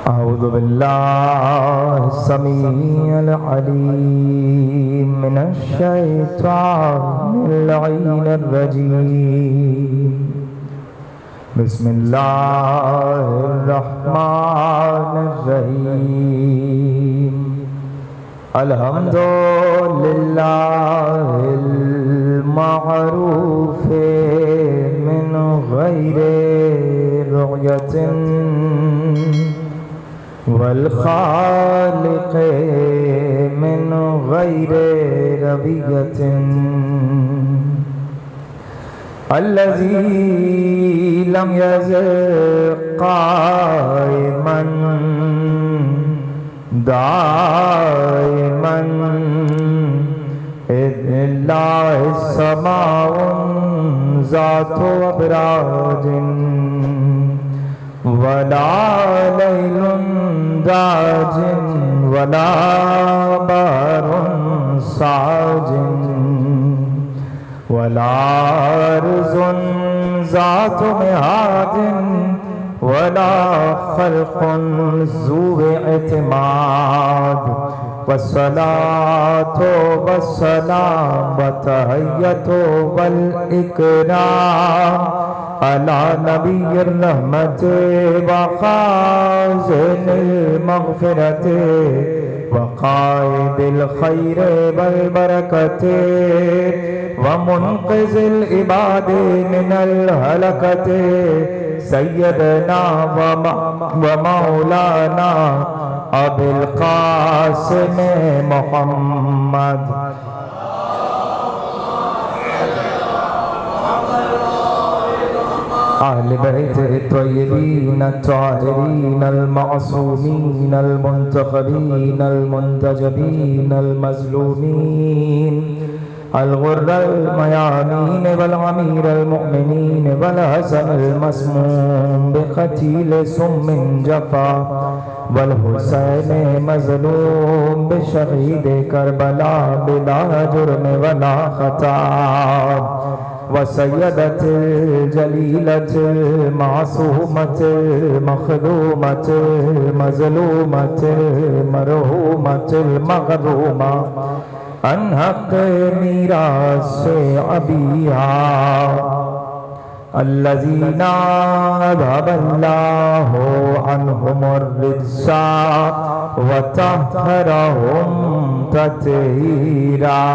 أعوذ بالله السميع العليم من الشيطان اللعين الرجيم. بسم الله الرحمن الرحيم. الحمد لله المعروف من غير رعية والخالق من غير ربية الذي لم يزل قائما دائما إذ لله السماء ذات أبراج ولا ليل داج ولا بار ساج ولا أرض ذات مهاد ولا خلق ذو اعتماد والصلاة والسلام والتحية والإكرام على نبي الرحمة وخازن المغفرة وقائد الخير والبركة ومنقذ العباد من الهلكة سيدنا ومولانا أبي القاسم محمد أهل بيت الطيبين الطاهرين المعصومين المنتخبين المنتجبين المظلومين الغر الميامين والأمير المؤمنين والحسن المسموم بقتيل سم جفا والحسين مظلوم بشهيد كربلاء بلا جرم ولا خطا وسيدة الجليلة المعصومة المخدومة المظلومة المرحومة المغرومة عن حق میراث أبيها الذين أذهب الله عنهم الرجس وطهرهم تطهيرا.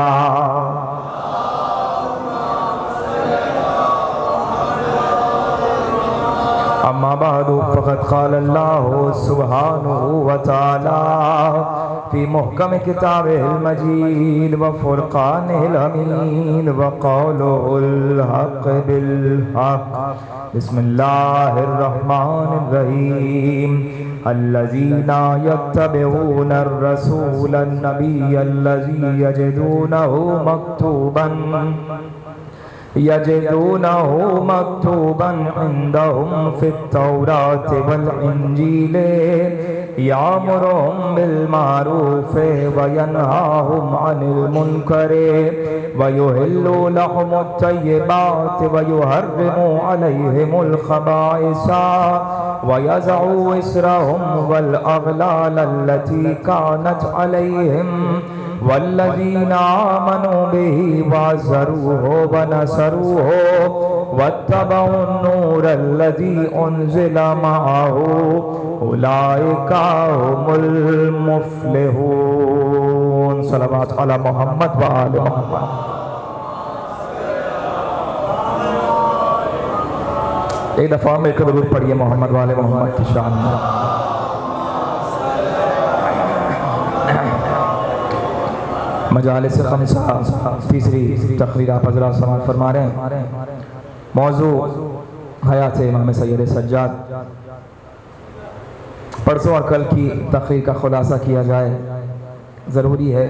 أما بعد فقد قال الله سبحانه وتعالى في محكم كتابه المجيد وفرقانه الحميد وقوله الحق بالحق. بسم الله الرحمن الرحيم. الذين يتبعون الرسول النبي الذي يجدونه مكتوبا عندهم في التوراة والإنجيل يأمرهم بالمعروف وينهاهم عن المنكر ويحل لهم الطيبات ويحرم عليهم الخبائث ويضع إصرهم والأغلال التي كانت عليهم والذين آمنوا به وعزروه ونصروه واتبعوا النور الذي أنزل معه أولئك هم المفلحون. صلوات على محمد وآل محمد. ایک دفعہ میں درود پڑھیے محمد وآل محمد کی شان میں. مجالس خمسہ تیسری تقریر آپ حضرات سماعت فرما رہے ہیں. موضوع حیات امام سید سجاد. پرسوں اور کل کی تقریر کا خلاصہ کیا جائے ضروری ہے،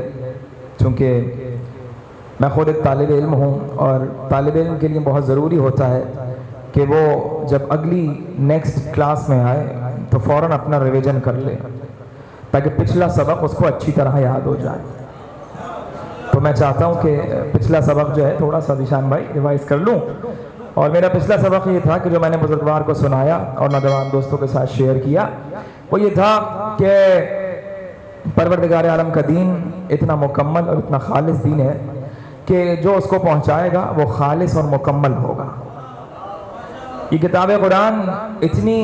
چونکہ میں خود ایک طالب علم ہوں اور طالب علم کے لیے بہت ضروری ہوتا ہے کہ وہ جب اگلی نیکسٹ کلاس میں آئے تو فوراً اپنا ریویژن کر لے تاکہ پچھلا سبق اس کو اچھی طرح یاد ہو جائے. تو میں چاہتا ہوں کہ پچھلا سبق جو ہے تھوڑا سا ذیشان بھائی ریوائز کر لوں. اور میرا پچھلا سبق یہ تھا کہ جو میں نے بزرگوار کو سنایا اور نوجوان دوستوں کے ساتھ شیئر کیا وہ یہ تھا کہ پروردگار عالم کا دین اتنا مکمل اور اتنا خالص دین ہے کہ جو اس کو پہنچائے گا وہ خالص اور مکمل ہوگا۔ یہ کتاب قرآن اتنی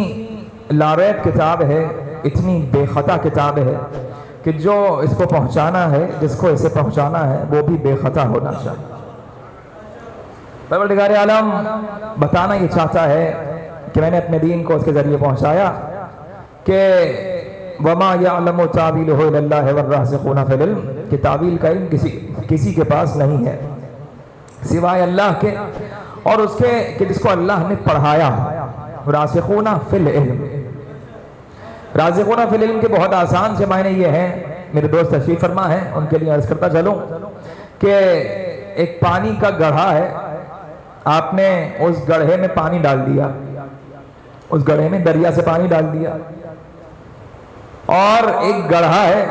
لاریب کتاب ہے، اتنی بے خطا کتاب ہے کہ جو اس کو پہنچانا ہے، جس کو اسے پہنچانا ہے، وہ بھی بے خطا ہونا چاہیے۔ پروردگار عالم بتانا یہ چاہتا ہے کہ میں نے اپنے دین کو اس کے ذریعے پہنچایا کہ وَمَا يَعْلَمُ تَعْوِيلَهُ إِلَّا اللَّهُ وَالرَّاسِخُونَ فِي الْعِلْمِ، کہ تعویل کا علم کسی کے پاس نہیں ہے سوائے اللہ کے اور اس کے کہ جس کو اللہ نے پڑھایا۔ راسخون فی العلم، راسخون فی العلم کے بہت آسان سے معنی یہ ہیں، میرے دوست تشریف فرما ہیں، ان کے لیے عرض کرتا چلوں کہ ایک پانی کا گڑھا ہے، آپ نے اس گڑھے میں پانی ڈال دیا، اس گڑھے میں دریا سے پانی ڈال دیا، اور ایک گڑھا ہے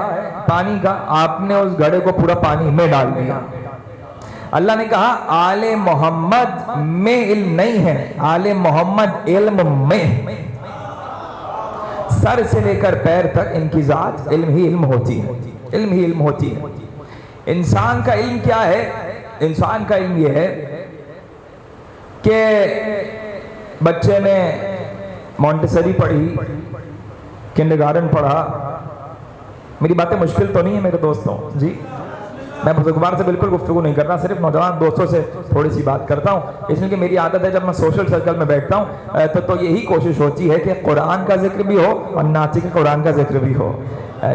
پانی کا، آپ نے اس گڑھے کو پورا پانی میں ڈال دیا۔ اللہ نے کہا آل محمد میں علم نہیں ہے، آل محمد علم میں، سر سے لے کر پیر تک ان کی ذات علم ہی علم ہوتی ہے، علم ہی علم ہوتی ہے۔ انسان کا علم کیا ہے؟ انسان کا علم یہ ہے کہ بچے نے مونٹیسری پڑھی، کنڈرگارٹن پڑھا، میری باتیں مشکل تو نہیں ہے میرے دوستوں، جی میں بزرگوار سے بالکل گفتگو نہیں کر رہا، صرف نوجوان دوستوں سے تھوڑی سی بات کرتا ہوں، اس لیے کہ میری عادت ہے جب میں سوشل سرکل میں بیٹھتا ہوں تو یہی کوشش ہوتی ہے کہ قرآن کا ذکر بھی ہو اور ناطق قرآن کا ذکر بھی ہو،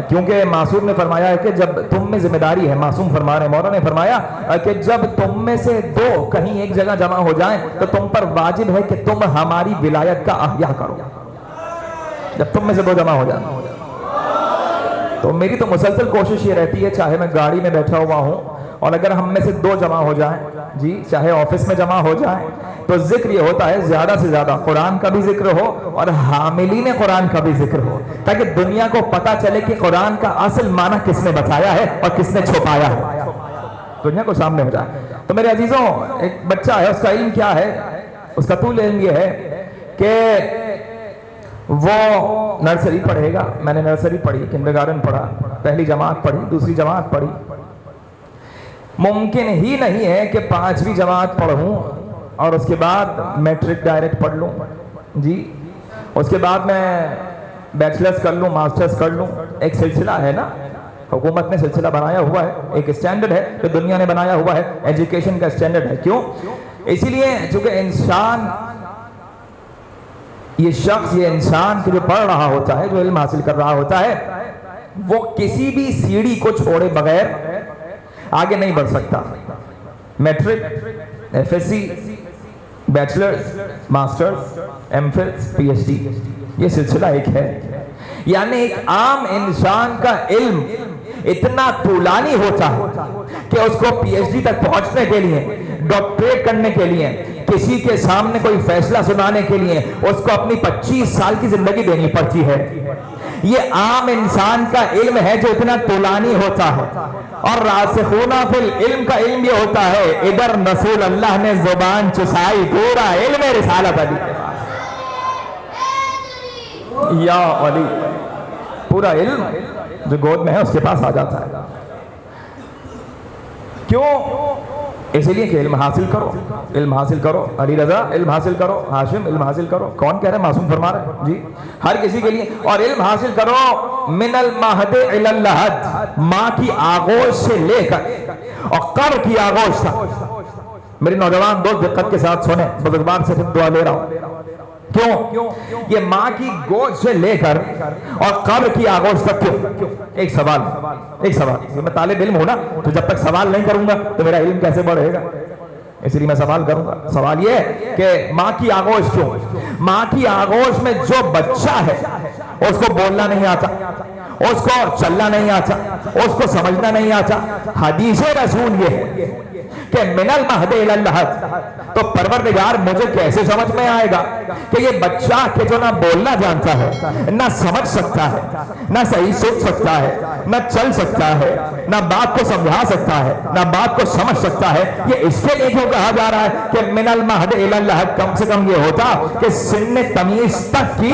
کیونکہ معصوم نے فرمایا ہے کہ جب تم میں ذمہ داری ہے، معصوم فرما رہے ہیں، مولا نے فرمایا کہ جب تم میں سے دو کہیں ایک جگہ جمع ہو جائیں تو تم پر واجب ہے کہ تم ہماری ولایت کا احیاء کرو، جب تم میں سے دو جمع ہو جائیں۔ تو میری تو مسلسل کوشش یہ رہتی ہے، چاہے میں گاڑی میں بیٹھا ہوا ہوں اور اگر ہم میں سے دو جمع ہو جائیں، جی چاہے آفس میں جمع ہو جائیں، تو ذکر یہ ہوتا ہے زیادہ سے زیادہ قرآن کا بھی ذکر ہو اور حاملین قرآن کا بھی ذکر ہو، تاکہ دنیا کو پتہ چلے کہ قرآن کا اصل معنی کس نے بتایا ہے اور کس نے چھپایا ہے، دنیا کو سامنے ہو جائے۔ تو میرے عزیزوں، ایک بچہ ہے، اس کا علم کیا ہے؟ اس کا طول علم یہ ہے کہ وہ نرسری پڑھے گا، میں نے نرسری پڑھی، کنڈرگارٹن پڑھا، پہلی جماعت پڑھی، دوسری جماعت پڑھی، ممکن ہی نہیں ہے کہ 5ویں جماعت پڑھوں اور اس کے بعد میٹرک ڈائریکٹ پڑھ لوں، جی اس کے بعد میں بیچلرز کر لوں، ماسٹرز کر لوں، ایک سلسلہ ہے نا، حکومت نے سلسلہ بنایا ہوا ہے، ایک اسٹینڈرڈ ہے جو دنیا نے بنایا ہوا ہے، ایجوکیشن کا اسٹینڈرڈ ہے۔ کیوں؟ اسی لیے چونکہ انسان، یہ شخص، یہ انسان جو پڑھ رہا ہوتا ہے، جو علم حاصل کر رہا ہوتا ہے، وہ کسی بھی سیڑھی کو چھوڑے بغیر آگے نہیں بڑھ سکتا۔ Matric, F S C, bachelors, masters, M Phil, P H D, یہ سلسلہ ایک ہے، یعنی ایک عام انسان کا علم اتنا طولانی ہوتا ہے کہ اس کو پی ایچ ڈی تک پہنچنے کے لیے، ڈاکٹریٹ کرنے کے لیے، کسی کے سامنے کوئی فیصلہ سنانے کے لیے اس کو اپنی 25 سال کی زندگی دینی پڑتی ہے۔ یہ عام انسان کا علم ہے جو اتنا طولانی ہوتا ہے، اور راسخون فی العلم کا علم یہ ہوتا ہے، ادھر رسول اللہ نے زبان چسائی، پورا علم رسالت علی کے پاس، یا علی، پورا علم جو گود میں ہے اس کے پاس آ جاتا ہے۔ کیوں؟ اس لیے کہ علم حاصل کرو، علم حاصل کرو، علی رضا علم حاصل کرو، ہاشم علم حاصل کرو، کون کہہ رہے ہیں؟ معصوم فرما رہے ہیں، جی ہر کسی کے لیے، اور علم حاصل کرو من المہد الی اللحد، ماں کی آغوش سے لے کر اور قبر کی آغوش تک۔ میرے نوجوان دوست دقت کے ساتھ سنیں، بزرگوار سے دعا لے رہا ہوں۔ کیوں؟ یہ ماں کی گود سے لے کر اور قبر کی آغوش تک کیوں؟ ایک سوال، ایک سوال، میں طالب علم ہوں نا، تو جب تک سوال نہیں کروں گا تو میرا علم کیسے بڑھے گا؟ اس لیے میں سوال کروں گا۔ سوال یہ ہے کہ ماں کی آغوش کیوں؟ ماں کی آغوش میں جو بچہ ہے اس کو بولنا نہیں آتا، اس کو چلنا نہیں آتا، اس کو سمجھنا نہیں آتا، حدیث رسول یہ ہے کہ من المہد الی اللحد، تو پروردگار مجھے کیسے سمجھ میں آئے گا کہ یہ بچہ کہ جو نہ بولنا جانتا ہے، نہ سمجھ سکتا ہے، نہ صحیح سوچ سکتا ہے، نہ چل سکتا ہے، نہ بات کو سمجھا سکتا ہے، نہ بات کو سمجھ سکتا ہے، یہ اس کے لیے کیوں کہا جا رہا ہے کہ من المہد الی اللحد؟ کم سے کم یہ ہوتا کہ سن تمیز تک کی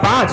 5।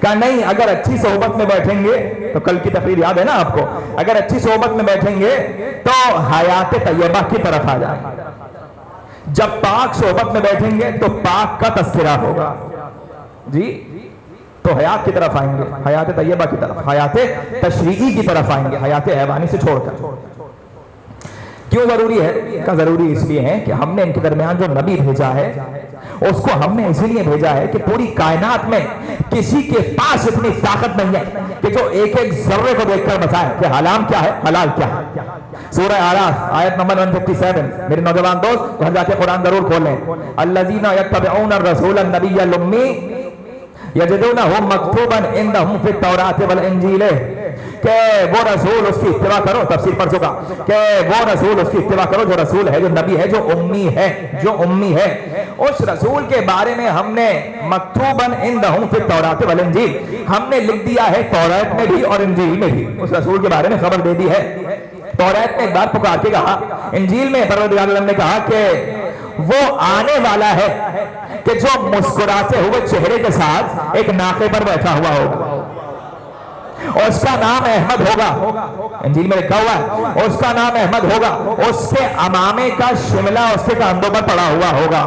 کہا نہیں، اگر اچھی صحبت میں بیٹھیں گے تو کل کی تقریر یاد ہے نا آپ کو، اگر اچھی صحبت میں بیٹھیں گے تو حیات طیبہ کی طرف آ جائیں گے، جب پاک صحبت میں بیٹھیں گے تو پاک کا تذکرہ ہوگا جی، تو حیات کی طرف آئیں گے، حیات طیبہ کی طرف، حیات تشریعی کی طرف آئیں گے، حیات حیوانی سے چھوڑ کر۔ کیوں ضروری ہے؟ کہ ضروری اس لیے ہے کہ ہم نے ان کے درمیان جو نبی بھیجا ہے اس کو ہم نے اسی لیے بھیجا ہے کہ پوری کائنات میں کسی کے پاس اتنی طاقت نہیں ہے کہ جو ایک ایک ذرے کو دیکھ کر بتائے کہ حرام کیا ہے حلال کیا ہے۔ سورہ اعراف آیت نمبر 157، میرے نوجوان دوست گھر جا کے قرآن ضرور کھولیں۔ الذین یتبعون الرسول النبی الامی یجدونہ مکتوبا عندہم فی التوراۃ والانجیل، کہ وہ رسول اس کی اتباع کرو، تفسیر پڑھ چکا، کہ وہ رسول اس کی اتباع کرو جو رسول ہے، جو نبی ہے، جو امی ہے، جو امی ہے۔ اس رسول کے بارے میں ہم نے مکتوباً عندہم فی التوراۃ والانجیل، ہم نے لکھ دیا ہے تورات میں بھی اور انجیل میں بھی، اس رسول کے بارے میں خبر دے دی ہے۔ تورات میں ایک بار پکار کے کہا، انجیل میں پروردگار عالم نے کہا کہ وہ آنے والا ہے کہ جو مسکراتے ہوئے چہرے کے ساتھ ایک ناقے پر بیٹھا ہوا ہوگا، اور اس کا نام احمد ہوگا، انجیل میں لکھا ہوا ہے، اس کا نام احمد ہوگا، اس کے امامے کا شملہ اس کے کاندھوں پر پڑا ہوا ہوگا،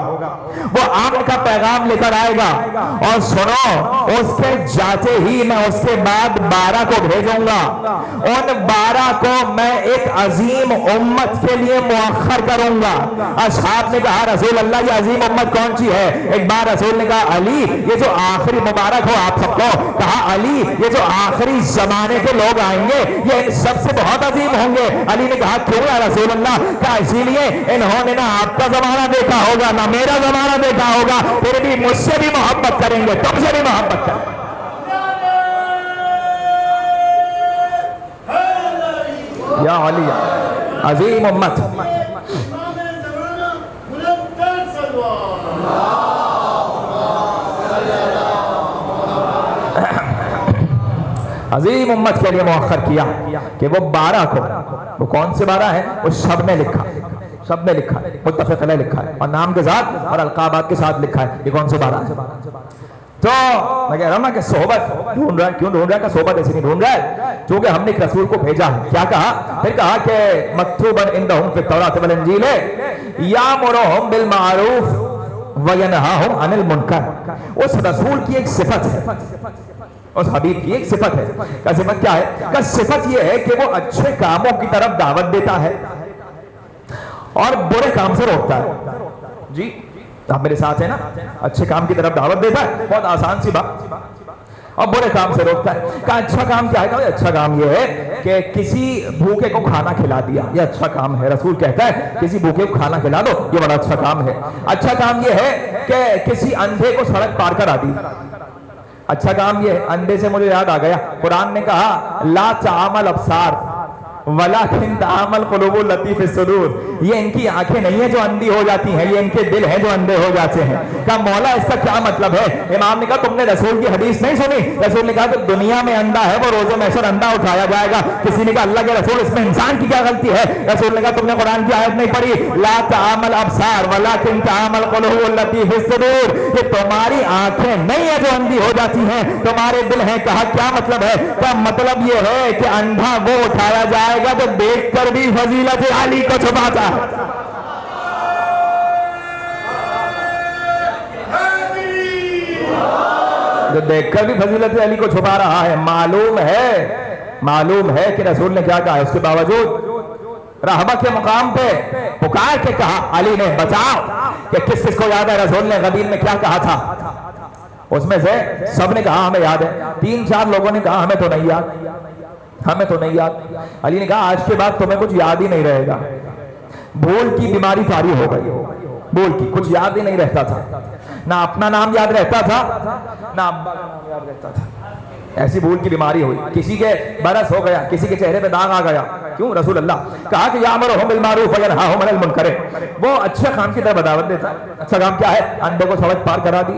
وہ آمن کا پیغام لے کر آئے گا، اور سنو اس کے جاتے ہی میں اس کے بعد 12 کو بھیجوں گا، ان 12 کو میں ایک عظیم امت کے لیے مؤخر کروں گا۔ اصحاب نے کہا رسول اللہ یہ عظیم امت کون سی ہے؟ ایک بار رسول نے کہا علی، یہ جو آخری مبارک ہو آپ سب کو، کہا علی یہ جو آخری زمانے کے لوگ آئیں گے یہ سب سے بہت عظیم ہوں گے۔ علی نے کہا کیوں یا رسول اللہ؟ کہا اسی لیے انہوں نے نہ آپ کا زمانہ دیکھا ہوگا نہ میرا زمانہ دیکھا ہوگا، پھر بھی مجھ سے بھی محبت کریں گے، تم سے بھی محبت کریں گے۔ یا علی عظیم امت، عظیم امت کے لیے مؤخر کیا کہ وہ 12 کو، وہ کون سے 12 ہیں؟ وہ سب نے لکھا، سب نے لکھا ہے، متفق علیہ لکھا ہے، اور نام کے ساتھ اور القابات کے ساتھ لکھا ہے، یہ کون سے 12 ہیں؟ تو میں کہہ رہا ہوں نا کہ صحبت ڈھونڈ رہا ہے، کیوں ڈھونڈ رہا ہے؟ کہ صحبت ایسی نہیں ڈھونڈ رہا ہے چونکہ ہم نے ایک رسول کو بھیجا ہے۔ کیا کہا؟ پھر کہا کہ مکتوباً عندہم فی التوراۃ والانجیل یامرہم بالمعروف وینہاہم عن المنکر۔ اس رسول کی ایک صفت ہے، اس حبیب کی ایک صفت ہے، کہ صفت کیا ہے؟ کہ صفت یہ ہے کہ وہ اچھے کاموں کی طرف دعوت دیتا ہے اور برے کام سے روکتا ہے۔ جی آپ میرے ساتھ ہیں نا؟ اچھے کام کی طرف دعوت دیتا ہے، بہت آسان سی بات، اور برے کام سے روکتا ہے۔ کہ اچھا کام کیا ہے؟ اچھا کام یہ ہے کہ کسی بھوکے کو کھانا کھلا دیا، یہ اچھا کام ہے۔ رسول کہتا ہے کسی بھوکے کو کھانا کھلا دو، یہ بڑا اچھا کام ہے۔ اچھا کام یہ ہے کہ کسی اندھے کو سڑک پار کرا دی، اچھا کام یہ ہے۔ اندھے سے مجھے یاد آ گیا، قرآن نے کہا لا تعامل ابصار ولیکن تعامل قلوب التی فی الصدور، یہ ان کی آنکھیں نہیں ہیں جو اندھی ہو جاتی ہیں، یہ ان کے دل ہیں جو اندھے ہو جاتے ہیں۔ کہا مولا اس کا کیا مطلب ہے؟ امام نے کہا تم نے رسول کی حدیث نہیں سنی؟ رسول نے کہا کہ دنیا میں اندھا ہے وہ روز محشر اندھا اٹھایا جائے گا۔ کسی نے کہا اللہ کے رسول اس میں انسان کی کیا غلطی ہے؟ رسول نے کہا تم نے قرآن کی آیت نہیں پڑھی لا تعامل ابصار ولیکن تعامل قلوب التی فی الصدور، یہ تمہاری آنکھیں نہیں ہیں جو اندھی ہو جاتی ہیں، تمہارے دل ہیں۔ کہا کیا مطلب ہے؟ کہا مطلب یہ ہے کہ اندھا وہ اٹھایا جائے گا جو دیکھ کر بھی فضیلت علی کو چھپاتا ہے۔ جو دیکھ کر بھی فضیلت علی کو چھپا رہا ہے، معلوم ہے کہ رسول نے کیا کہا ہے، اس کے باوجود رہبہ کے مقام پہ پکار کے کہا علی نے بچاؤ، کہ کس کس کو یاد ہے رسول نے غدیر میں کیا کہا تھا؟ اس میں سے سب نے کہا ہمیں یاد ہے، 3-4 لوگوں نے کہا ہمیں تو نہیں یاد، ہمیں تو نہیں یاد۔ علی نے کہا آج کے بعد تمہیں کچھ یاد ہی نہیں رہے گا، بھول کی بیماری طاری ہو گئی، بھول کی کچھ یاد ہی نہیں رہتا تھا، نہ اپنا نام یاد رہتا تھا نہ ابا کا نام یاد رہتا تھا، ایسی بھول کی بیماری ہوئی، کسی کے برس ہو گیا، کسی کے چہرے پہ داغ آ گیا۔ کیوں؟ رسول اللہ کہا کہ یامرہم بالمعروف وینہاہم عن المنکر، وہ اچھے کام کی طرف دعوت دیتا ہے۔ اچھا کام کیا ہے؟ اندھے کو سڑک پار کرا دی،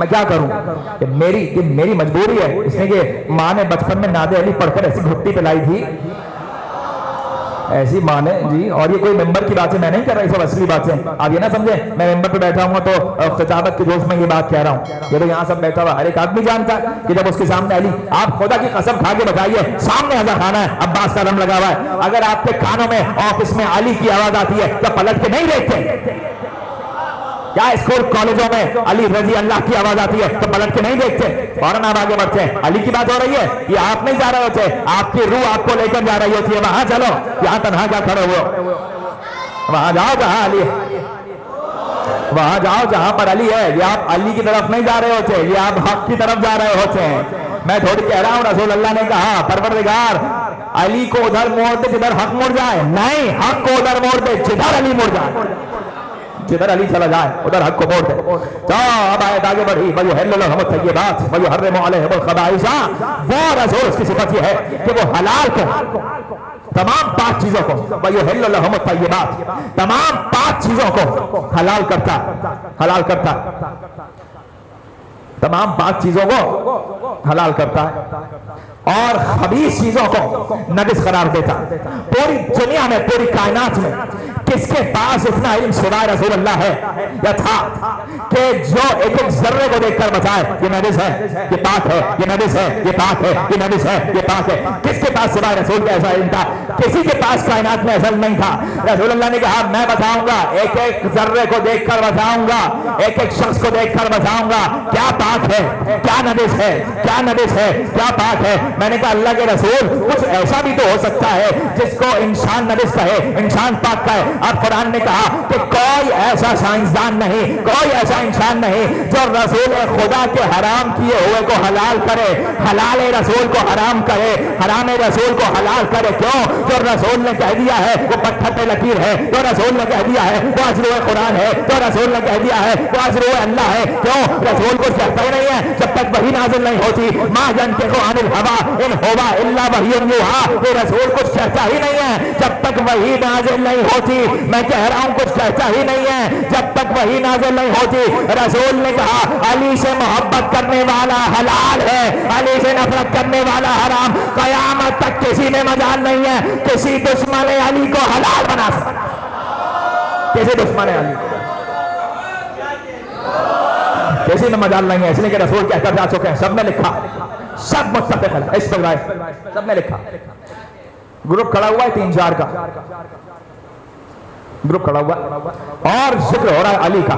میں کیا کروں؟ کہ میری مجبوری ہے، اس نے کہ ماں نے بچپن میں ناد علی پڑھ کر ایسی گھٹی پلائی تھی، ایسی ماں نے جی. اور یہ کوئی ممبر کی بات ہے، میں نہیں کر رہا، یہ سب اصلی باتیں. آپ یہ نہ سمجھیں میں ممبر پہ بیٹھا ہوں تو خطابت کے جوش میں یہ بات کہہ رہا ہوں. یہ تو یہاں سب بیٹھا ہوا ہر ایک آدمی جانتا ہے کہ جب اس کے سامنے علی، آپ خدا کی قسم کھا کے بتائیے، سامنے اذا خانہ ہے، عباس کا رم لگا ہوا ہے، اگر آپ کے کانوں میں آفس میں علی کی آواز آتی ہے تو پلٹ کے نہیں دیکھتے؟ کیا اسکول کالجوں میں علی رضی اللہ کی آواز آتی ہے تو پلٹ کے نہیں دیکھتے؟ فوراً آپ آگے بڑھتے ہیں. علی کی بات ہو رہی ہے، یہ آپ نہیں جا رہے ہوتے، آپ کی روح آپ کو لے کر جا رہی ہوتی ہے. وہاں چلو، یہاں تنہا کیا کھڑے ہوئے؟ وہاں جاؤ جہاں علی ہے، وہاں جاؤ جہاں پر علی ہے. یہ آپ علی کی طرف نہیں جا رہے ہوتے، یہ آپ حق کی طرف جا رہے ہوتے ہیں. میں تھوڑی کہہ رہا ہوں رسول اللہ نے کہا پروردگار علی کو ادھر موڑ دے جدھر حق مڑ جائے، نہیں، حق کو ادھر موڑ دے جدھر علی مڑ جائے، جدھر علی چلا جائے ادھر حق کو موڑ دے. تو اب آیت آگے بڑھی، وَيُحِلُّ لَهُمُ الطَّيِّبَاتِ وَيُحَرِّمُ عَلَيْهِمُ الْخَبَائِثَ. وہ رسول اس کی صفت یہ ہے کہ وہ حلال کو، تمام پاک چیزوں کو، وَيُحِلُّ لَهُمُ الطَّيِّبَاتِ، تمام پاک چیزوں کو حلال کرتا، حلال کرتا، تمام پاک چیزوں کو حلال کرتا ہے اور خبیث چیزوں کو نجس قرار دیتا. پوری دنیا میں، پوری کائنات میں کس کے پاس اتنا علم سوائے رسول اللہ ہے یا تھا کہ جو ایک ایک ذرے کو دیکھ کر بتائے یہ نجس ہے، یہ پاک ہے، یہ نجس ہے، یہ پاک ہے، یہ نجس ہے، یہ پاک ہے؟ کس کے پاس سوائے رسول کا ایسا علم تھا؟ کسی کے پاس کائنات میں ایسا نہیں تھا. رسول اللہ نے کہا میں بتاؤں گا، ایک ایک ذرے کو دیکھ کر بتاؤں گا، ایک ایک شخص کو دیکھ کر بتاؤں گا کیا پاک ہے، کیا نجس ہے، کیا نجس ہے، کیا پاک ہے. میں نے کہا اللہ کے رسول کچھ ایسا بھی تو ہو سکتا ہے جس کو انسان نجس کہے، انسان پاک کہے. اب قرآن نے کہا کہ کوئی ایسا سائنسدان نہیں، کوئی ایسا انسان نہیں جو رسول خدا کے حرام کیے ہوئے کو حلال کرے، حلال رسول کو حرام کرے، حرام رسول کو حلال کرے. کیوں؟ جو رسول نے کہہ دیا ہے وہ پتھر پہ لکیر ہے، جو رسول نے کہہ دیا ہے وہ ازرو قرآن ہے، جو رسول نے کہہ دیا ہے وہ ازرو اللہ ہے. کیوں؟ رسول کو کہتا ہی نہیں ہے جب تک وحی نازل نہیں ہوتی. ما ينطق عن الهوى ان هو الا وحی یوحی. وہ رسول کچھ کہتا ہی نہیں ہے جب تک وحی نازل نہیں ہوتی. میں کہہ رہا ہوں کچھ کہتا ہی نہیں ہے جب تک وحی نازل نہیں ہوتی. رسول نے کہا علی سے محبت کرنے والا حلال ہے، علی سے نفرت کرنے والا حرام. قیامت تک کسی میں مجال نہیں ہے کسی دشمن علی کو حلال بنا سکتا، کسی دشمن علی کو کسی میں مجال نہیں ہے. اس لیے کہ رسول کہہ کر جا چکے ہیں، سب نے لکھا، سب متفق ہے اس پر رائے، سب نے لکھا. گروپ کھڑا ہوا ہے 3-4 کا گروپ کھڑا ہوا اور ذکر ہو رہا ہے علی کا،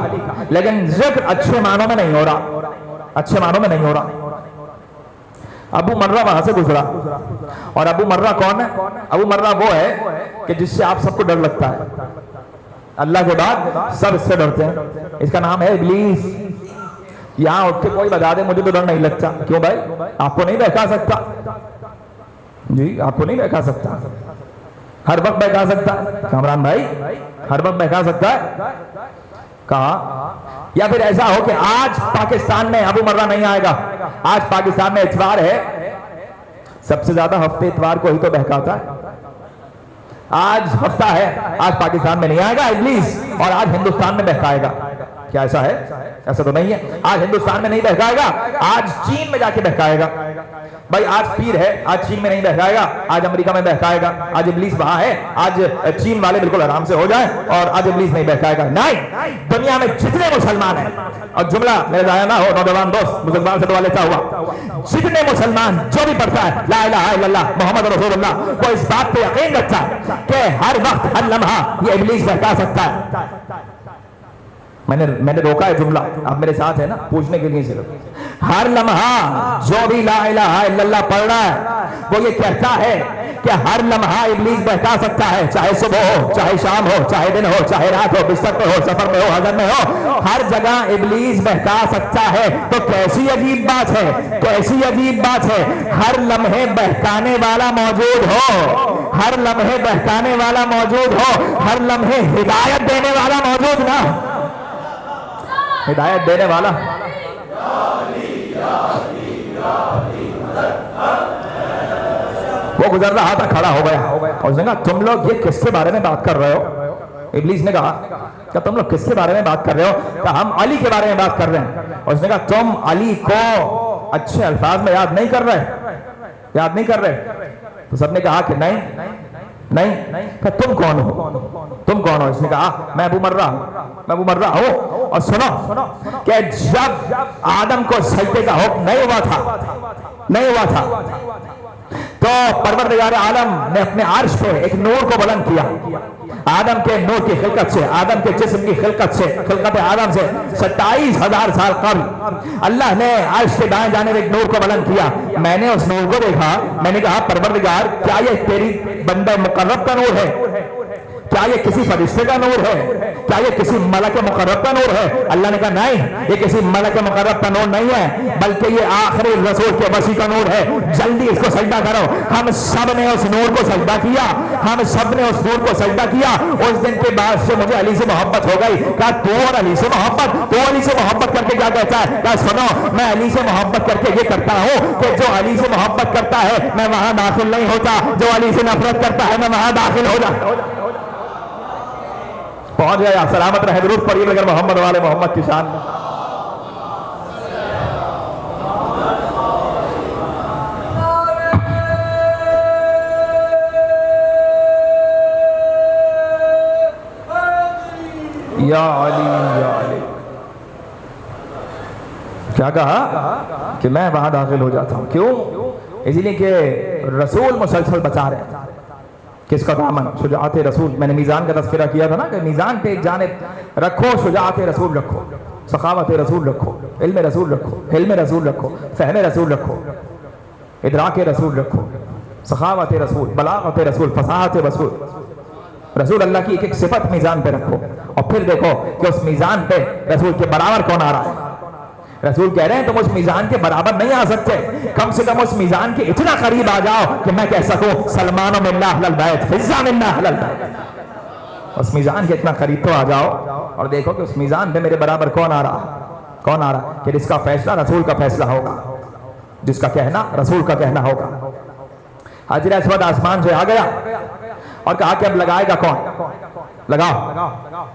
لیکن ذکر اچھے معنوں میں نہیں ہو رہا، اچھے معنوں میں نہیں ہو رہا. ابو مرہ وہاں سے گزرا، اور ابو مرہ کون ہے؟ ابو مرہ وہ ہے کہ جس سے آپ سب کو ڈر لگتا ہے، اللہ کے بعد سب اس سے ڈرتے ہیں. اس کا نام ہے ابلیس. یہاں اٹھ کے کوئی بتا دے مجھے تو ڈر نہیں لگتا. کیوں بھائی؟ آپ کو نہیں بہکا سکتا جی، آپ کو نہیں بہکا سکتا، ہر وقت بہکا سکتا ہے. کامران بھائی ہر وقت بہکا سکتا ہے کہاں؟ یا پھر ایسا ہو کہ آج پاکستان میں ابو مرہ نہیں آئے گا، آج پاکستان میں اتوار ہے، سب سے زیادہ ہفتے اتوار کو ہی تو بہکاتا ہے. آج ہفتہ ہے، آج پاکستان میں نہیں آئے گا ابلیس، اور آج ہندوستان میں بہکائے گا. کیا ایسا ہے؟ ایسا تو نہیں ہے. آج ہندوستان میں نہیں بہکائے گا، آج چین میں جا کے بہکائے گا. بھائی آج پیر ہے، آج چین میں نہیں بہکائے گا، آج امریکہ میں بہکائے گا. آج ابلیس وہاں ہے، آج چین والے بالکل آرام سے ہو جائیں اور آج ابلیس نہیں بہکائے گا. نہیں، دنیا میں جتنے مسلمان ہیں، اور جملہ میرے ضائع نہ ہو نوجوان دوست، مسلمان سے دعا لیتا ہوا، جتنے مسلمان جو بھی پڑھتا ہے لا الہ الا اللہ محمد رسول اللہ، وہ اس بات پہ یقین رکھتا ہے کہ ہر وقت ہر لمحہ یہ ابلیس بہکا سکتا ہے. میں نے روکا ہے جملہ، آپ میرے ساتھ ہیں نا، پوچھنے کے لیے صرف. ہر لمحہ جو بھی لا الہ الا اللہ پڑھ رہا ہے وہ یہ کہتا ہے کہ ہر لمحہ ابلیس بہکا سکتا ہے، چاہے صبح ہو، چاہے شام ہو، چاہے دن ہو، چاہے رات ہو، بستر پہ ہو، سفر میں ہو، حضر میں ہو، ہر جگہ ابلیس بہکا سکتا ہے. تو کیسی عجیب بات ہے، کیسی عجیب بات ہے، ہر لمحے بہکانے والا موجود ہو، ہر لمحے بہکانے والا موجود ہو، ہر لمحے ہدایت دینے والا موجود نہ، ہدایت دینے والا. وہ گزر رہا تھا، کھڑا ہو گیا اور اس نے کہا تم لوگ یہ کس کے بارے میں بات کر رہے ہو؟ ابلیس نے کہا کہ تم لوگ کس کے بارے میں بات کر رہے ہو؟ کہ ہم علی کے بارے میں بات کر رہے ہیں۔ اور اس نے کہا تم علی کو اچھے الفاظ میں یاد نہیں کر رہے؟ تو سب نے کہا کہ نہیں۔ کہ تم کون ہو؟ اس نے کہا میں ابو مرہ ہوں۔ اور سنو کہ جب آدم کو سجدے کا حکم نہیں ہوا تھا تو پروردگار عالم نے اپنے عرش پہ ایک نور کو بلند کیا۔ آدم کے نور کی خلقت سے، آدم کے جسم کی خلقت آدم سے 27,000 سال قبل اللہ نے عرش کے دائیں جانب ایک نور کو بلند کیا۔ میں نے اس نور کو دیکھا، میں نے کہا پروردگار کیا یہ تیری بندہ مقرب کا نور ہے؟ کیا یہ کسی فرشتے کا نور ہے؟ کیا یہ کسی ملک مقرب کا نور ہے؟ اللہ نے کہا نہیں، یہ کسی ملک مقرب کا نور نہیں ہے، بلکہ یہ آخری رسول کے مسیح کا نور ہے۔ جلدی اس کو سجدہ کرو۔ ہم سب نے اس نور کو سجدہ کیا، اس دن کے بعد سے مجھے علی سے محبت ہو گئی۔ کہا تو اور علی سے محبت کر کے کیا کہتا ہے؟ کہا سنو، میں علی سے محبت کر کے یہ کرتا ہوں کہ جو علی سے محبت کرتا ہے میں وہاں داخل نہیں ہوتا، جو علی سے نفرت کرتا ہے میں وہاں داخل ہو جاتا۔ پہنچ گیا، سلامت رہے، درود پڑھیے اگر محمد والے محمد کی شان میں۔ یا علی کیا کہا کہ میں وہاں داخل ہو جاتا ہوں۔ کیوں؟ اس لیے کہ رسول مسلسل بچا رہے ہیں۔ کس کا دامن؟ شجاعت رسول۔ میں نے میزان کا تذکرہ کیا تھا نا کہ میزان پہ ایک جانب رکھو شجاعت رسول رکھو، سخاوت رسول رکھو، علم رسول رکھو، حلم رسول رکھو، فہم رسول رکھو، ادراک رسول رکھو، سخاوت رسول، بلاغت رسول، فصاحت رسول اللہ کی ایک ایک صفت میزان پہ رکھو، اور پھر دیکھو کہ اس میزان پہ رسول کے برابر کون آ رہا ہے۔ رسول کہہ رہے ہیں تم اس میزان کے برابر نہیں آ سکتے، کم سے کم اس میزان کے اتنا قریب آ جاؤ کہ میں کہہ سکوں سلمان منا اہل البیت، فضہ منا اہل البیت۔ اس میزان کے اتنا قریب تو آ جاؤ اور دیکھو کہ اس میزان پہ میرے برابر کون آ رہا ہے، کہ جس کا فیصلہ رسول کا فیصلہ ہوگا، جس کا کہنا رسول کا کہنا ہوگا۔ حجر اسود آسمان سے آ گیا اور کہا کہ اب لگائے گا کون؟ لگاؤ۔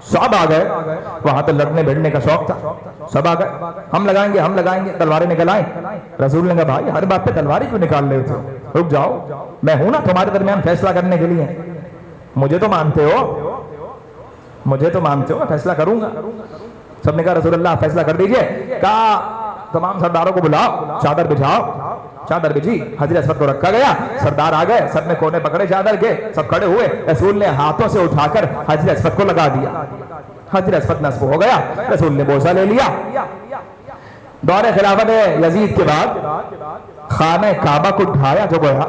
سب آ گئے، وہاں تو لڑنے بھیڑنے کا شوق تھا، سب آ گئے، ہم لگائیں گے، تلواریں نکل آئیں۔ رسول نے کہا بھائی ہر بات پہ تلواری کیوں نکال رہے ہو؟ رک جاؤ، میں ہوں نا تمہارے درمیان فیصلہ کرنے کے لیے، مجھے تو مانتے ہو، میں فیصلہ کروں گا۔ سب نے کہا رسول اللہ فیصلہ کر دیجئے۔ کہا تمام سرداروں کو بلاؤ، چادر بچھاؤ۔ چادر بچھی، حجر اسود کو رکھا گیا، سردار آ گئے، سب نے کونے پکڑے چادر کے، سب کھڑے ہوئے، رسول نے ہاتھوں سے اٹھا کر حجر اسود کو لگا دیا۔ حجر اسود نصب ہو گیا، رسول نے بوسہ لے لیا۔ دور خلافت یزید کے بعد خانہ کعبہ کو ڈھایا جو گیا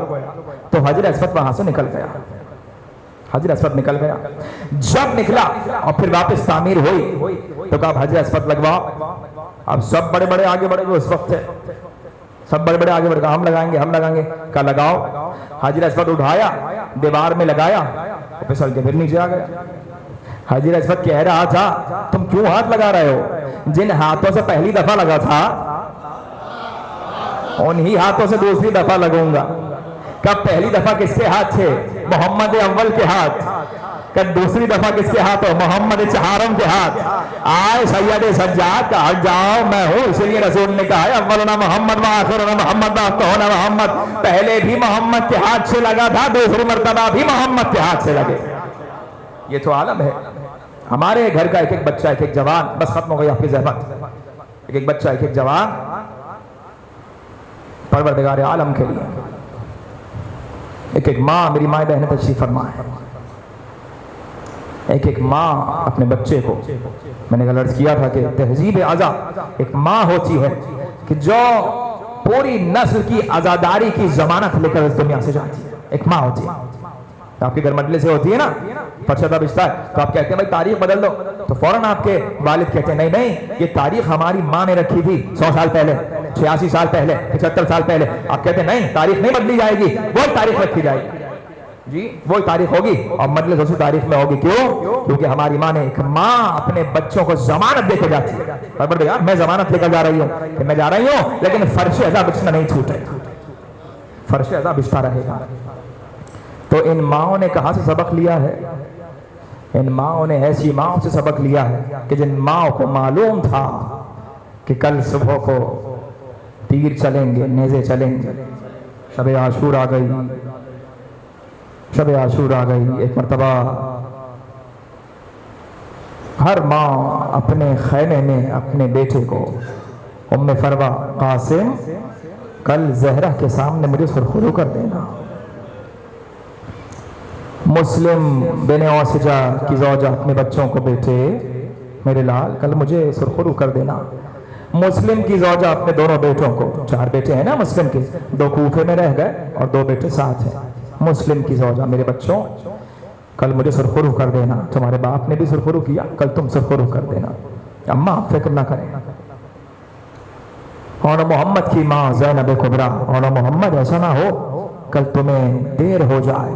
تو حجر اسود وہاں سے نکل گیا، حجر اسود نکل گیا۔ جب نکلا اور پھر واپس تعمیر ہوئی تو کہا حجر اسود لگواؤ۔ اب سب بڑے بڑے آگے بڑھے ہوئے اس وقت تھے، سب بڑے بڑے آگے بڑھ گئے، ہم لگائیں گے، کہا لگاؤ۔ حجر اسود اٹھایا، دیوار میں لگایا، پھسل کے پھر نیچے آ گیا۔ حجر اسود کہہ رہا تھا تم کیوں ہاتھ لگا رہے ہو؟ جن ہاتھوں سے پہلی دفعہ لگا تھا انہی ہاتھوں سے دوسری دفعہ لگوں گا۔ کب پہلی دفعہ کس کے ہاتھ تھے؟ محمد اول کے ہاتھ۔ کب دوسری دفعہ کس کے ہاتھ ہو؟ محمد چہارم کے ہاتھ۔ آئے سید سجاد کا ہٹ جاؤ میں ہوں، اس لیے رسول نے کہا ہے اولنا محمد وآخرنا محمد وآخرنا محمد۔ پہلے بھی محمد کے ہاتھ سے لگا تھا، دوسری مرتبہ بھی محمد کے ہاتھ سے لگے۔ یہ تو عالم ہے۔ ہمارے گھر کا ایک ایک بچہ، ایک ایک جوان، بس ختم ہو گئی آپ کی زحمت، ایک ایک بچہ، ایک ایک جوان پروردگار عالم کے لیے، ایک ایک ماں، میری ماں بہنیں تشریف فرما ہے، ایک ایک ماں اپنے بچے کو، میں نے عرض کیا تھا کہ تہذیب ازا ایک ماں ہوتی ہے کہ جو پوری نسل کی عزاداری کی ضمانت لے کر اس دنیا سے جاتی ہے، ایک ماں ہوتی ہے۔ آپ کے گھر مجلس سے ہوتی ہے نا، پرچہ بچتا ہے تو آپ کہتے ہیں بھائی تاریخ بدل دو، تو فوراً آپ کے والد کہتے ہیں نہیں یہ تاریخ ہماری ماں نے رکھی تھی 100 سال پہلے، 86 سال پہلے، 75 سال پہلے۔ آپ کہتے ہیں نہیں تاریخ نہیں بدلی جائے گی، وہی تاریخ رکھی جائے گی، جی وہی تاریخ ہوگی اور مجلس اسی تاریخ میں ہوگی۔ کیوں؟ کیونکہ ہماری ماں نے، ایک ماں اپنے بچوں کو ضمانت دے کے جاتی ہے، پروردگار میں ضمانت لے کر جا رہی ہوں کہ میں جا رہی ہوں لیکن فرش ازا بچنا نہیں چھوٹے گا، فرش ازا بچتا رہے گا۔ تو ان ماؤں نے کہاں سے سبق لیا ہے؟ ان ماؤں نے ایسی ماؤں سے سبق لیا ہے کہ جن ماؤں کو معلوم تھا کہ کل صبح کو تیر چلیں گے، نیزے چلیں گے. شب عاشور آ گئی، شب عاشور آ گئی. ایک مرتبہ ہر ماں اپنے خیمے میں اپنے بیٹے کو، ام فروا، قاسم کل زہرہ کے سامنے مجھے سرخرو کر دینا. مسلم بن اوسجہ کی زوجہ اپنے بچوں کو، بیٹے میرے لال کل مجھے سرخرو کر دینا. مسلم کی زوجہ اپنے دونوں بیٹوں کو، 4 بیٹے ہیں نا مسلم کے، 2 کوفے میں رہ گئے اور 2 بیٹے ساتھ ہیں. مسلم کی زوجہ، میرے بچوں کل مجھے سرخرو کر دینا. تمہارے باپ نے بھی سرخرو کیا، کل تم سرخرو کر دینا. اماں فکر نہ کریں. اور محمد کی ماں زینب کبریٰ، اور محمد ایسا نہ ہو کل تمہیں دیر ہو جائے،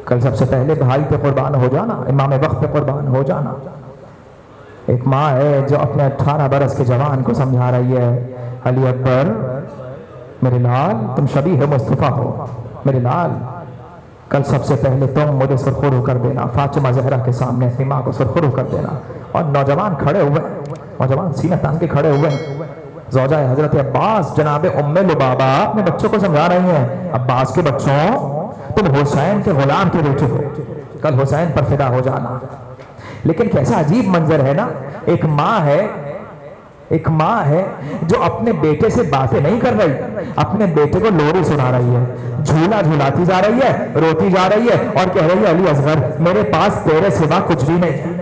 کل سب سے پہلے بھائی پہ قربان ہو جانا، امام وقت پہ قربان ہو جانا. ایک ماں ہے جو اپنے 18 برس کے جوان کو سمجھا رہی ہے، علی اکبر میرے لال تم شبیہ مصطفیٰ ہو، میرے لال کل سب سے پہلے تم مجھے سرخرو کر دینا. فاطمہ زہرا کے سامنے اپنی ماں کو سرخرو کر دینا. اور نوجوان کھڑے ہوئے، نوجوان سینہ تان کے کھڑے ہوئے. زوجہ حضرت عباس جناب ام لبابہ اپنے بچوں کو سمجھا رہی ہیں، عباس کے بچوں تم حسین کے غلام کے بیٹے ہو، کل حسین پر فدا ہو جانا. لیکن کیسا عجیب منظر ہے نا، ایک ماں ہے جو اپنے بیٹے سے باتیں نہیں کر رہی، اپنے بیٹے کو لوری سنا رہی ہے، جھولا جھولاتی جا رہی ہے، روتی جا رہی ہے اور کہہ رہی ہے علی اصغر میرے پاس تیرے سوا کچھ بھی نہیں،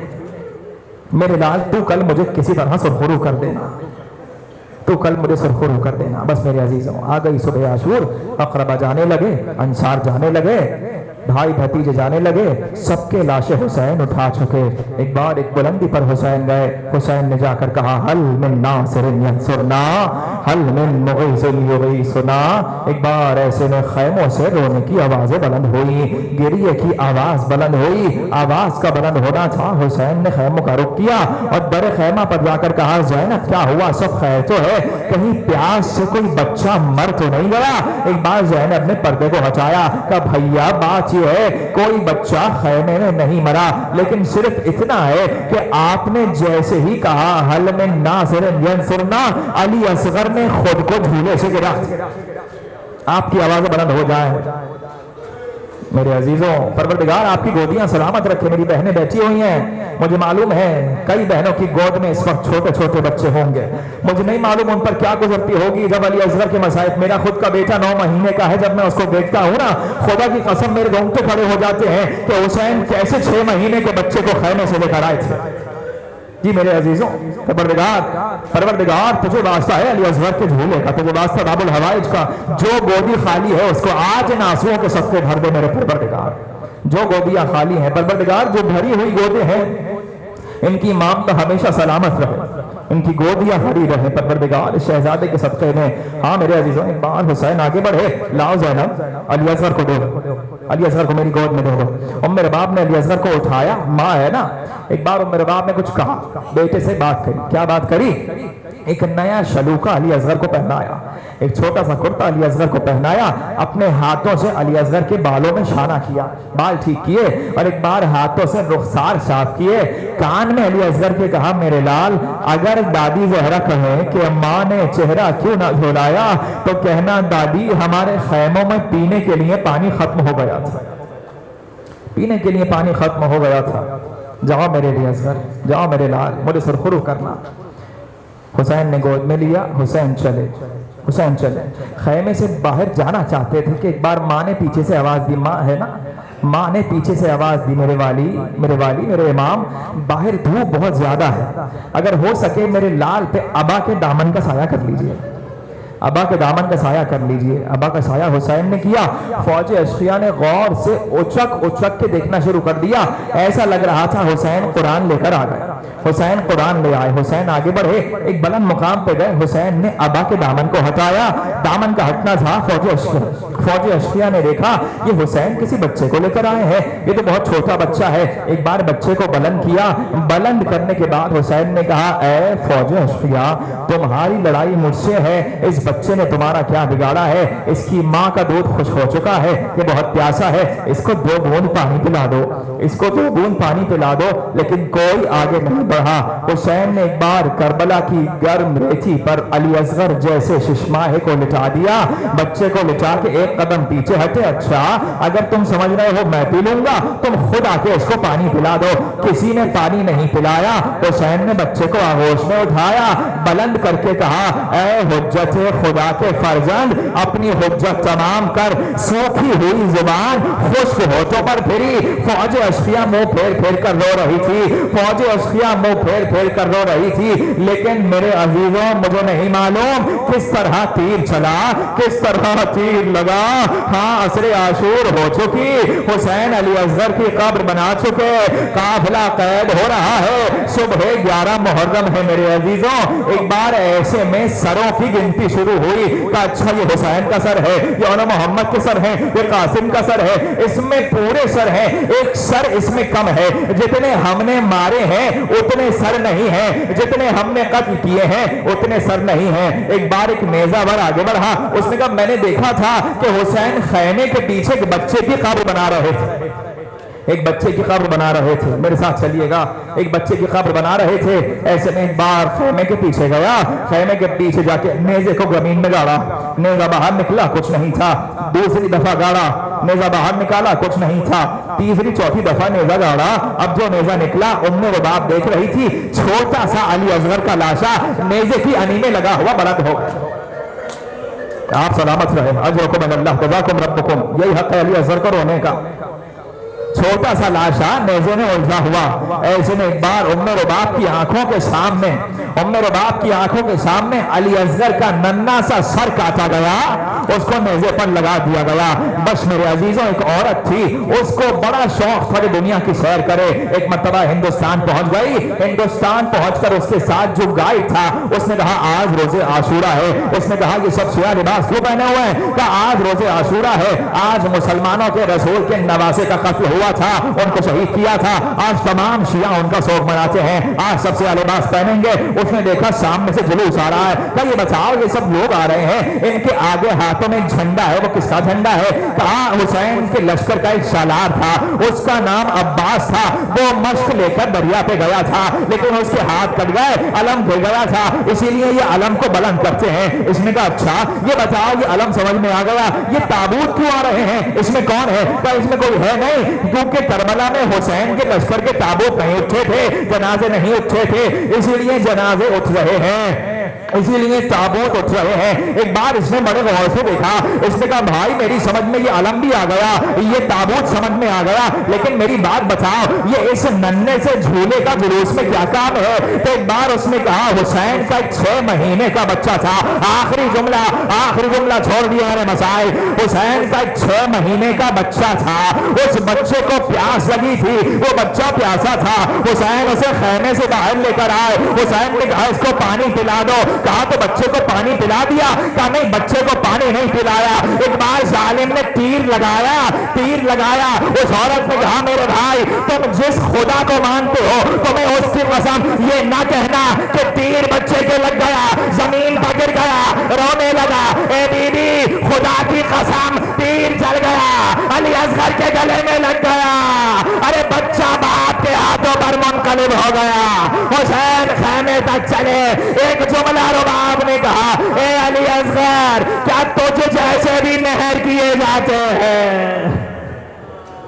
میرے لال تو کل مجھے کسی طرح سرخرو کر دینا، تو کل مجھے سرخرو کر دینا. بس میرے عزیزوں آ گئی صبح عاشور. اقربا جانے لگے، انصار جانے لگے، بھائی بھتیجے جانے لگے، سب کے لاشیں حسین اٹھا چکے. ایک بار ایک بلندی پر حسین گئے. حسین نے جا کر کہا حل من ناصر ینصرنا، حل من مغیث یغیثنا. ایک بار ایسے میں خیموں سے رونے کی آوازیں بلند ہوئی، گریے کی آواز بلند ہوئی. آواز کا بلند ہونا تھا. حسین نے خیموں کا رخ کیا اور در خیمہ پر جا کر کہا زینب کیا ہوا، سب خیر تو ہے، کہیں پیاس سے کوئی بچہ مر تو نہیں گیا. ایک بار زینب نے پردے کو ہٹایا، کہا بھیا بات یہ ہے کوئی بچہ خیمے میں نہیں مرا، لیکن صرف اتنا ہے کہ آپ نے جیسے ہی کہا حل من ناصر ینصرنا، علی اصغر نے خود کو جھولے سے گرا. آپ کی آوازیں بلند ہو جائیں. میرے عزیزوں پروردگار آپ کی گودیاں سلامت رکھے. میری بہنیں بیٹھی ہوئی ہیں، مجھے معلوم ہے کئی بہنوں کی گود میں اس وقت چھوٹے چھوٹے بچے ہوں گے. مجھے نہیں معلوم ان پر کیا گزرتی ہوگی جب علی اصغر کے مصائب. میرا خود کا بیٹا 9 مہینے کا ہے، جب میں اس کو دیکھتا ہوں نا خدا کی قسم میرے رونگٹے کھڑے ہو جاتے ہیں کہ حسین کیسے 6 مہینے کے بچے کو خیمے سے لے کر آئے تھے. جی میرے عزیزوں پروردگار تجھے واسطہ ہے علی اصغر کے جھولے کا، تجھے واسطہ باب الحوائج کا. جو گودی خالی ہے اس کو آج ان آنسوؤں کے صدقے بھر دے میرے پروردگار. جو گودیاں خالی ہیں پروردگار، جو بھری ہوئی گودیں ہیں ان کی مامتا ہمیشہ سلامت رہے، ان کی گودیاں بھری رہے پروردگار اس شہزادے کے صدقے میں. ہاں میرے عزیزوں ایک بار حسین آگے بڑھے، لاؤ زینب علی اصغر کو دو، علی اصغر کو میری گود میں دے دو. ام رباب نے علی اصغر کو اٹھایا، ماں ہے نا. ایک بار ام رباب نے کچھ کہا، بیٹے سے بات کری. کیا بات کری؟ ایک نیا شلوکہ علی اصغر کو پہنایا، ایک چھوٹا سا کرتا علی اصغر کو پہنایا، اپنے ہاتھوں سے علی اصغر کے بالوں میں شانہ کیا، بال ٹھیک کیے اور ایک بار ہاتھوں سے رخسار صاف کیے. کان میں علی اصغر کے کہا میرے لال اگر دادی زہرا کہیں کہ ماں نے چہرہ کیوں نہ جھولایا تو کہنا دادی ہمارے خیموں میں پینے کے لیے پانی ختم ہو گیا تھا، پینے کے لیے پانی ختم ہو گیا تھا. جاؤ میرے علی اصغر، جاؤ میرے لال، مجھے سرخرو کرنا. حسین نے گود میں لیا. حسین چلے خیمے سے باہر جانا چاہتے تھے کہ ایک بار ماں نے پیچھے سے آواز دی. ماں ہے نا، ماں نے پیچھے سے آواز دی میرے والی میرے امام باہر دھوپ بہت زیادہ ہے، اگر ہو سکے میرے لال پہ ابا کے دامن کا سایہ کر لیجئے، ابا کے دامن کا سایہ کر لیجئے. ابا کا سایہ حسین نے کیا. فوج اشقیہ نے غور سے اچک کے دیکھنا شروع کر دیا. ایسا لگ رہا تھا حسین قرآن لے کر آ گئے، حسین قرآن لے آئے. حسین آگے بڑھے، ایک بلند مقام پہ گئے. حسین نے ابا کے دامن کو ہٹایا. دامن کا ہٹنا تھا فوج اشقیہ نے دیکھا یہ حسین کسی بچے کو لے کر آئے ہیں، یہ تو بہت چھوٹا بچہ ہے. ایک بار بچے کو بلند کیا. بلند کرنے کے بعد حسین نے کہا اے فوج اشقیہ تمہاری لڑائی مجھ سے ہے، اس بچے نے تمہارا کیا بگاڑا ہے؟ اس کی ماں کا دودھ خشک ہو چکا ہے، یہ بہت پیاسا ہے، اس کو 2 بوند پانی پلا دو، اس کو 2 بوند پانی پلا دو۔ لیکن کوئی آگے نہیں بڑھا۔ حسین نے ایک بار کربلا کی گرم ریتی پر علی اصغر جیسے ششماہے کو لٹا دیا، بچے کو لٹا کے ایک قدم پیچھے ہٹے۔ اچھا اگر تم سمجھ رہے ہو میں پی لوں گا، تم خود آ کے اس کو پانی پلا دو۔ کسی نے پانی نہیں پلایا۔ حسین نے بچے کو آغوش میں اٹھایا، بلند کر کے کہا اے حجت خدا کے فرزند، اپنی حجت تمام کر۔ سوکھی ہوئی زبان خشک ہونٹوں پر پھری۔ فوج اشفیہ منہ پھیر پھیر کر رو رہی تھی، فوج اشفیہ منہ پھیر پھیر کر رو رہی تھی۔ لیکن میرے عزیزوں مجھے نہیں معلوم کس طرح تیر چلا، کس طرح تیر لگا۔ ہاں عصر عاشور ہو چکی، حسین علی اصغر کی قبر بنا چکے، قافلہ قید ہو رہا ہے، صبح 11 محرم ہے میرے عزیزوں۔ ایک بار ایسے میں سروں کی گنتی شروع ہوئی کہ اچھا یہ حسین کا سر ہے، یہ علم محمد کے سر ہے، یہ قاسم کا سر ہے، اس میں پورے سر ہیں، ایک سر اس میں کم ہے۔ جتنے ہم نے مارے ہیں اتنے سر نہیں ہیں، جتنے ہم نے قتل کیے ہیں اتنے سر نہیں ہیں۔ ایک بار ایک نیزہ ور آگے بڑھا، اس نے کہا میں نے دیکھا تھا کہ حسین خیمے کے پیچھے ایک بچے کی قبر بنا رہے تھے، ایک بچے کی قبر بنا رہے تھے، میرے ساتھ چلیے گا، ایک بچے کی قبر بنا رہے تھے۔ ایسے میں ایک بار خیمے کے پیچھے گیا، خیمے کے پیچھے جا کے نیزے کو زمین میں گاڑا، نیزہ باہر نکلا کچھ نہیں تھا، دوسری دفعہ گاڑا، نیزہ باہر نکالا کچھ نہیں تھا، تیسری چوتھی دفعہ نیزہ گاڑا، اب جو نیزہ نکلا ام رباب دیکھ رہی تھی، چھوٹا سا علی اصغر کا لاشا نیزے کی انی میں لگا ہوا بلند ہو گیا۔ آپ سلامت رہے، اجرکم من اللہ جزاکم ربکم، یہی حق ہے علی اصغر کو رونے کا۔ چھوٹا سا لاشا نیزے میں الجھا ہوا۔ ایسے میں ایک بار ام رباب کی آنکھوں کے سامنے، ام رباب کی آنکھوں کے سامنے علی اصغر کا ننھا سا سر کاٹا گیا، اس کو نیزے پر لگا دیا گیا۔ بس میرے عزیزوں ایک عورت تھی، اس کو بڑا شوق تھا کہ دنیا کی سیر کرے، ایک مرتبہ ہندوستان پہنچ گئی۔ ہندوستان پہنچ کر اس کے ساتھ جو گائیڈ تھا اس نے کہا آج روز عاشورہ ہے، اس نے کہا یہ سب سیاہ لباس کیوں پہنے ہوئے ہیں؟ کہا آج روز عاشورہ ہے، آج مسلمانوں کے رسول کے نواسے کا قتل ہوا تھا، ان کو شہید کیا تھا، آج تمام شیعہ ان کا سوگ مناتے ہیں، آج سب سے لباس پہنیں گے۔ اس نے دیکھا سامنے سے جلوس آ رہا ہے، کہا یہ بتاؤ یہ سب لوگ آ رہے ہیں، ان کے آگے ہاتھوں میں جھنڈا ہے، وہ کس کا جھنڈا ہے؟ کہا حسین کے لشکر کا ایک سالار تھا، اس کا نام عباس تھا، وہ مشق لے کر دریا پہ گیا تھا لیکن اس کے ہاتھ کٹ گئے، علم گر گیا تھا، اسی لیے یہ علم کو بلند کرتے ہیں۔ اس نے کہا اچھا یہ بتاؤ یہ علم سمجھ میں آ گیا، یہ تابوت کیوں آ رہے ہیں، اس میں کون ہے؟ کہا اس میں کوئی ہے نہیں، کیونکہ کربلا میں حسین کے لشکر کے تابوت نہیں اٹھے تھے، جنازے نہیں اٹھے تھے، اسی لیے جنازے اٹھ رہے ہیں، اسی لیے تابوت اٹھ رہے ہیں۔ ایک بار اس نے بڑے غور سے دیکھا، اس نے کہا بھائی میری سمجھ میں یہ علم بھی آ گیا، یہ تابوت سمجھ میں آ گیا، لیکن میری بات بتاؤ یہ اس ننھے سے جھولے کا جلوس میں کیا کام ہے؟ تو ایک بار اس نے کہا حسین کا 6 مہینے کا بچہ تھا، آخری جملہ چھوڑ دیا میں نے مسائل، حسین کا 6 مہینے کا بچہ تھا، اس بچے کو پیاس لگی تھی، وہ بچہ پیاسا تھا، حسین اسے خیمے سے باہر لے کر آئے، حسین نے کہا اس کو پانی پلا دو، کہا تو بچے کو پانی پلا دیا، کہا نہیں بچے کو پانی نہیں پلایا۔ ایک بار ظالم نے تیر لگایا، اس عورت نے کہا میرے بھائی تم جس خدا کو مانتے ہو تمہیں اس کی قسم یہ نہ کہنا کہ تیر بچے کے لگ گیا، زمین پر گر گیا، رونے لگا، اے بی بی خدا کی قسم تیر چل گیا، علی اصغر کے گلے میں لگ گیا، ارے بچہ باپ کے ہاتھوں پر منقلب ہو گیا۔ حسین خیمے تک چلے، ایک جملہ رباب نے کہا اے علی اصغر کیا تجھ جیسے بھی مہر کیے جاتے ہیں؟